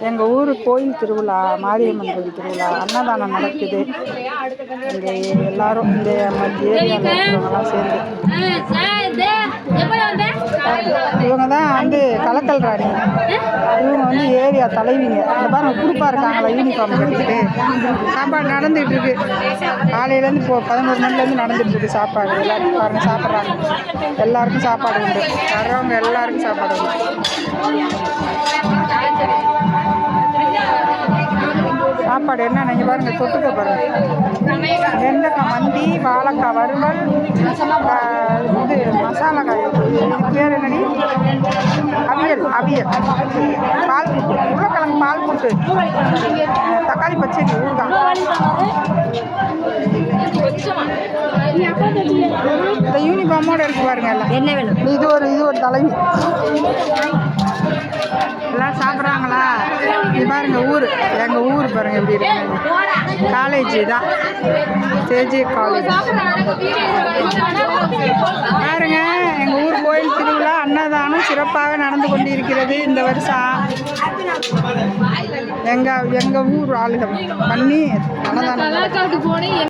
எங்கள் ஊர் கோயில் திருவிழா, மாரியம்மன் கோயில் திருவிழா, அன்னதானம் நடக்குது. இங்கே எல்லாரும் இந்த ஏரியாவில் இருக்கிறவங்கலாம் சேர்ந்து இவங்க தான் வந்து கலக்கல் ராணி. இவங்க வந்து ஏரியா தலைவிங்க. இந்த பாருங்க குரூப்பாக இருக்காங்களா யூனிஃபார்ம் கட்டிக்கிட்டு. சாப்பாடு நடந்துகிட்டு இருக்கு. காலையிலேருந்து இப்போ 11 மணிலேருந்து நடந்துகிட்டு இருக்கு சாப்பாடு. எல்லாரும் பாருங்கள் சாப்பிட்றாங்க. எல்லாருக்கும் சாப்பாடு உண்டு. வர்றவங்க எல்லாருக்கும் சாப்பாடு உண்டு. சாப்பாடு என்ன நீங்கள் பாருங்கள், தொட்டுக்க பாருங்கள். வெண்டைக்காய் மந்தி, வாழைக்காய் வறுவல், இது மசாலா காய், இது பேர் என்னடி, அவியல் பால் புட்டு, உருளைக்கிழங்கு பால் புட்டு, தக்காளி பச்சடி, ஊறுகாய். இந்த யூனிஃபார்மோடு இருக்கு பாருங்க. எல்லாம் என்ன வேணும்? இது ஒரு தலைவி. எல்லாம் சாப்பிட்றாங்களா? இது பாருங்க ஊர், எங்கள் ஊர் பாருங்க எப்படி இருக்கு. காலேஜ் தான், ஜேஜே காலேஜ் பாருங்க. எங்கள் ஊர் கோயில் திருவிழா அன்னதானம் சிறப்பாக நடந்து கொண்டு இருக்கிறது இந்த வருஷம். எங்கள் ஊர் ஆளுகள் பண்ணி அன்னதானம்